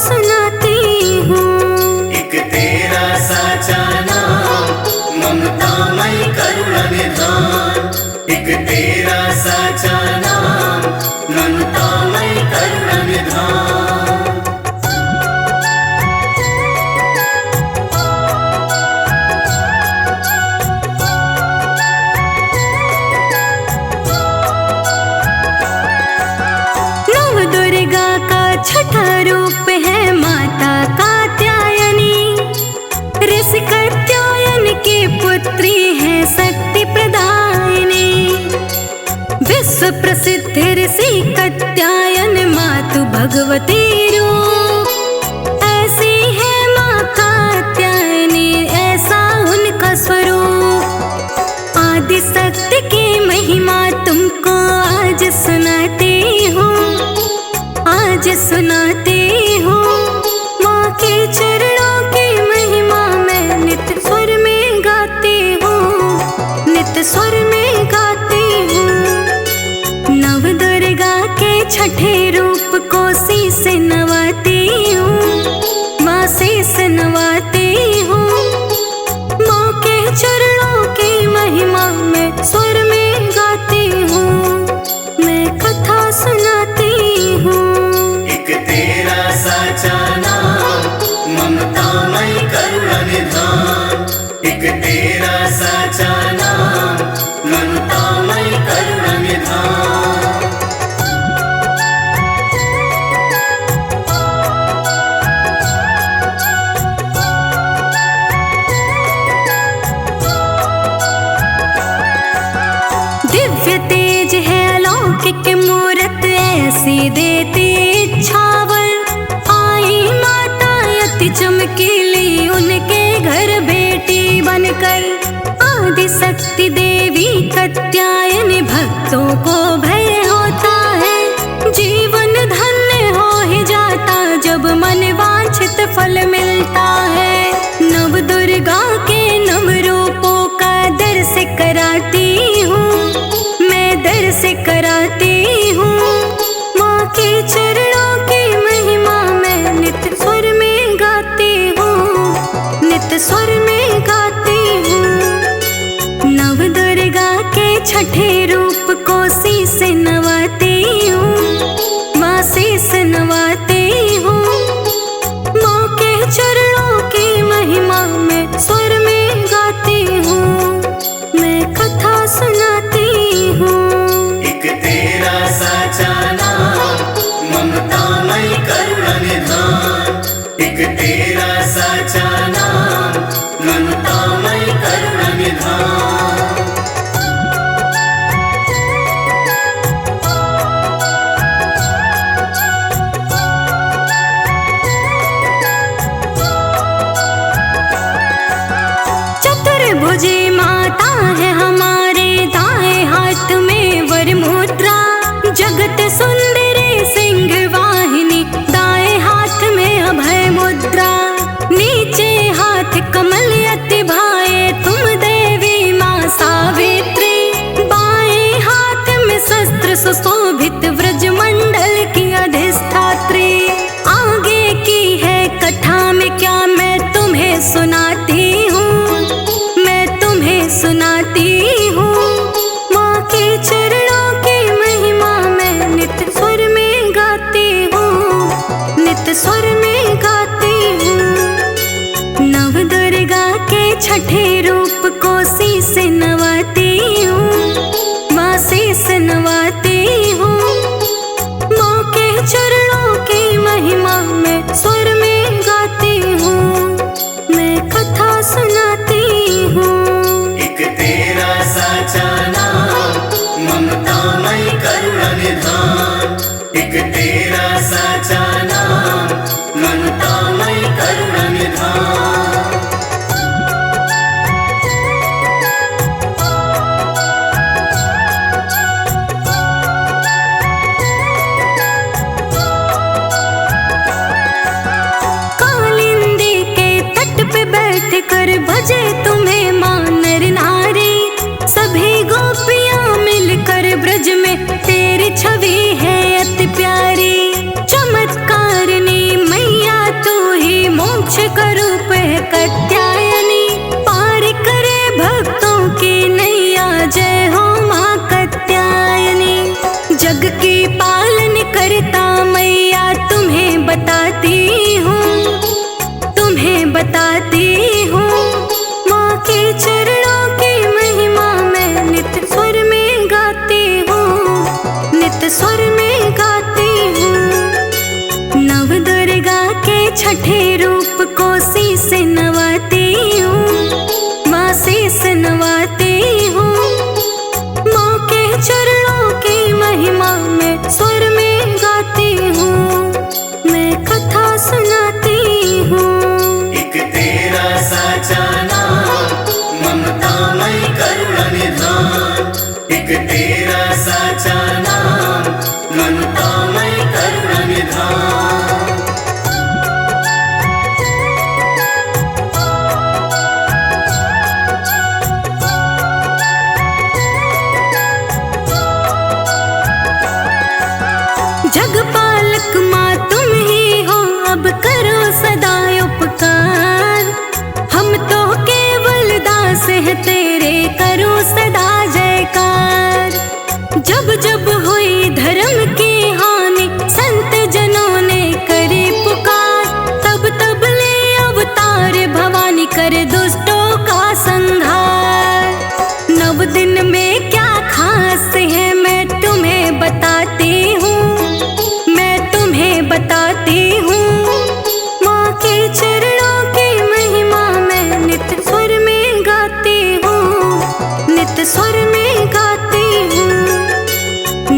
सुनाती हूँ। एक तेरा साचा नाम ममतामय करुणा निधान। एक तेरा साचा नाम ममतामय करुणा निधान। दुर्गा का छठा रूप है माता कात्यायनी। ऋष कात्यायन की पुत्री है शक्ति प्रदायिनी। विश्व प्रसिद्ध ऋषि कात्यायन मातु भगवती रूप। ऐसी है माँ कात्यायनी, ऐसा उनका स्वरूप। आदि शक्ति की महिमा तुमको आज सुनाती हूँ, आज सुनाती हूँ। माँ के चरणों की महिमा मैं नित्य स्वर में गाती हूँ, नित्य स्वर में गाती हूँ। नव दुर्गा के छठे रूप को शीश नवाती हूँ, माँ शीश नवाती हूँ। माँ के चरणों की महिमा मैं स्वर में गाती हूँ, मैं कथा सुनाती हूँ। एक तेरा साचा नाम ममतामय करुणा निधान। एक तेरा साचा नाम ममतामय करुणा निधान। दिव्य तेज है अलौकिक मूरत ऐसी देती इच्छावर। आई माता अति चमकीली उनके घर बेटी बनकर। आदि शक्ति देवी कात्यायनी भक्तों को भय होता है। जीवन धन्य हो ही जाता जब मन वांछित फल मिलता है। नव दुर्गा के नव रूपों का दर्श कराती हूँ, मैं दर्श कराती हूँ। माँ के चरणों की महिमा मैं नित्य स्वर में गाती हूँ, नित्य स्वर में गाती हूँ। नव दुर्गा के छठे रूप को शीश नवाती हूँ, माँ शीश नवाती हूँ। माँ के चरणों की महिमा मैं स्वर में गाती हूँ, मैं कथा सुनाती हूँ। एक तेरा साचा नाम ममतामय करुणा निधान। एक तेरा साचा नाम ममतामय करुणा निधान। चतुर्भुजी माता है हमारे, दाएं हाथ में वर मुद्रा। जगत सुंदरी सिंह वाहिनी, दाएं हाथ में अभय मुद्रा। नीचे हाथ कमल अति भाए, तुम देवी माँ सावित्री। बाएं हाथ में शस्त्र सुशोभित व्रज मंडल की अधिष्ठात्री। आगे की है कथा में क्या मैं तुम्हें सुनाती हूँ, सुनाती हूँ। माँ के चरणों की महिमा मैं नित्य स्वर में गाती हूँ, नित्य स्वर में गाती हूँ। नव दुर्गा के छठे रूप को शीश नवाती हूँ, माँ शीश नवाती हूँ। माँ के चरणों की महिमा मैं स्वर में गाती हूँ, मैं कथा सुनाती हूँ। एक तेरा साचा नाम ममतामय करुणा निधान। एक तेरा साचा नाम ममतामय करुणा निधान। कालिंदी के तट पे बैठ कर भजे तुम्हें माँ नर नारी। सभी गोपियाँ मिलकर ब्रज में तेरी छवि है अति प्यारी। चमत्कार एक तेरा साचा नाम ममतामय करुणा निधान। जगपालक माँ तुम ही हो, अब करो सदा उपकार। हम तो केवल दास है तेरे, करो सदा जयकार। जब जब हुई धर्म की हानि, संत जनों ने करे पुकार। तब तब ले अवतार भवानी, कर दुष्टों का संहार। नव दिन में क्या खास है मैं तुम्हें बताती हूँ, बताती हूँ। माँ के चरणों की महिमा मैं नित स्वर में गाती हूँ, नित स्वर में गाती हूँ।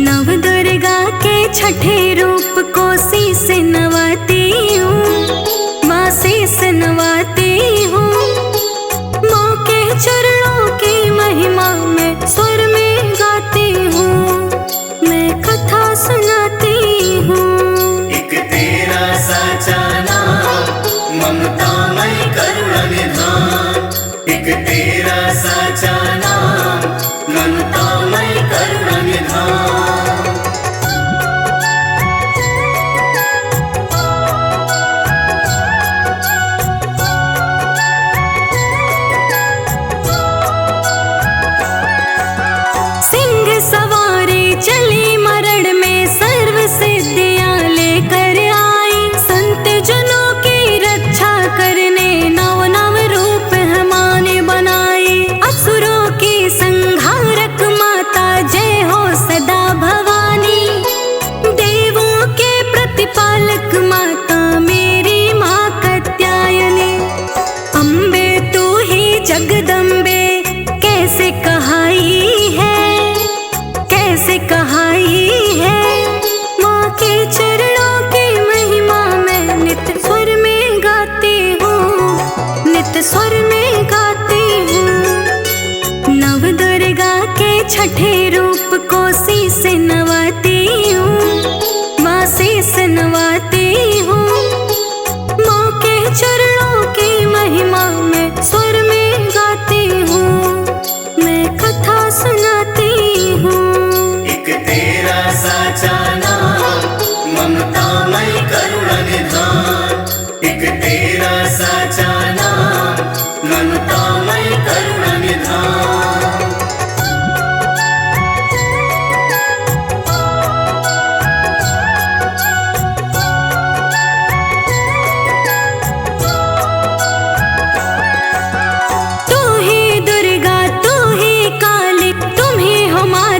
नव दुर्गा के छठे रूप को शीस नवाती हूँ, माँ शीस नवाती हूँ। माँ के चरणों की महिमा मैं स्वर में गाती हूँ, मैं कथा सुनाती हूँ। साचा नाम ममतामय करुणा निधान। एक तेरा साचा नाम ममतामय करुणा निधान। सिंह सवारी चली मरण में, सर्व सिद्धियां लेकर पालक माता मेरी माँ कात्यायनी। अम्बे तू ही जगदम्बे कैसे कहाई है, कैसे कहाई है। माँ के चरणों की महिमा मैं नित स्वर में गाती हूँ, नित स्वर में गाती हूँ। नव दुर्गा के छठे रूप को शीस नवाती हूँ, माँ शीस नवाती हूँ। माँ के चरणों की महिमा मैं स्वर में गाती हूँ, मैं कथा सुनाती हूँ। एक तेरा साचा नाम ममतामय करुणा निधान। एक तेरा साचा नाम ममतामय करुणा निधान।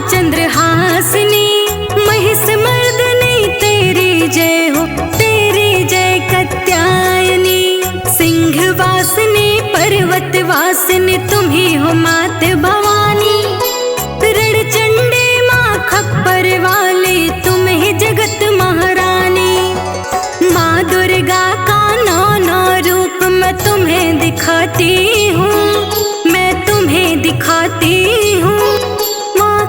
चंद्रहासिनी महिष मर्दनी तेरी जय हो, तेरी जय कात्यायनी। सिंह वासिनी पर्वत वासिनी तुम ही हो मात भवानी। रण चंडी माँ खप्पर वाली तुम ही जगत महारानी। माँ दुर्गा का नौ नौ रूप मैं तुम्हें दिखाती हूँ, मैं तुम्हें दिखाती हूँ।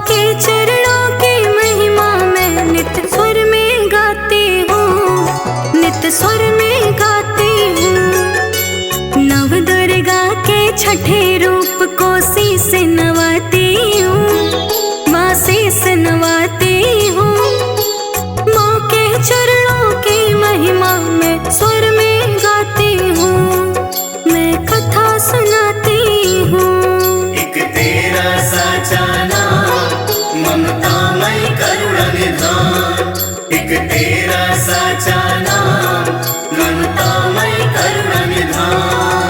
के चरणों की महिमा मैं नित स्वर में गाती हूँ, नित स्वर में गाती हूँ। नव दुर्गा के छठे रूप को शीस नवाती हूँ, माँ शीस नवाती हूँ। माँ के चरणों की महिमा मैं स्वर में गाती हूँ, मैं कथा सुनाती हूँ। एक तेरा साचा ममतामय करुणा निधान। एक तेरा साचा नाम ममतामय करुणा निधान।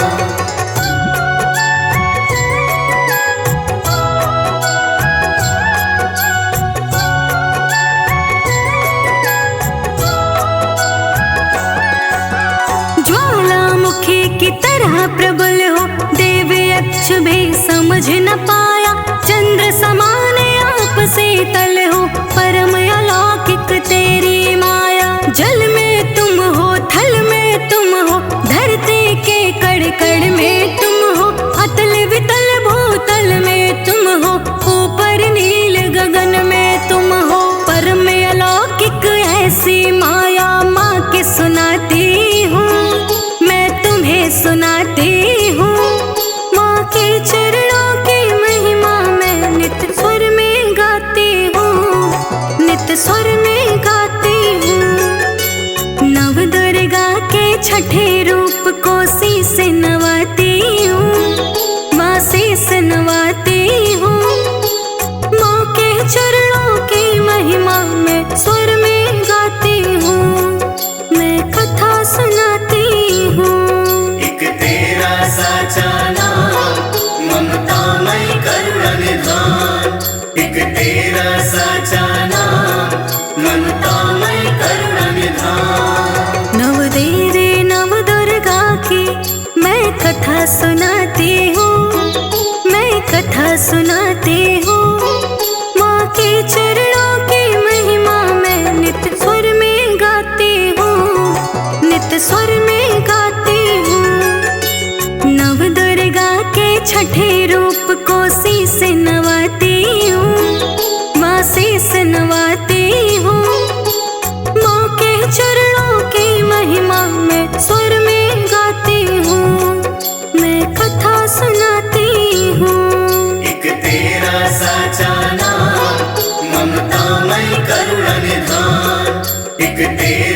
ज्वालामुखी की तरह प्रबल हो, देव यक्ष भी समझ न पाया। चंद्र समान आप शीतल हो, परम अलौकिक तेरी माया। जल में तुम हो, थल में तुम हो, धरती के कण कण में तुम हो। अतल वितल भूतल में तुम हो, ऊपर नील छठे रूप को शीस नवाती हूँ, माँ शीस नवाती हूँ। माँ के चरणों की महिमा मैं स्वर में गाती हूँ, मैं कथा सुनाती हूँ। एक तेरा साचा नाम ममतामय करुणा निधान, एक तेरा साचा नाम ममतामय करुणा निधान। नव देवी नव दुर्गा की मैं कथा सुनाती हूँ, मैं कथा सुनाती हूँ। माँ के चरणों की महिमा मैं नित्य स्वर में गाती हूँ, नित्य स्वर में गाती हूँ। नव दुर्गा के छठे रूप को शीस नवाती हूँ, माँ शीस नवाती हूँ। माँ के चरणों की महिमा मैं स्वर में गाती हूँ, मैं कथा सुनाती हूँ। एक तेरा साचा नाम ममतामय करुणा निधान, एक तेरा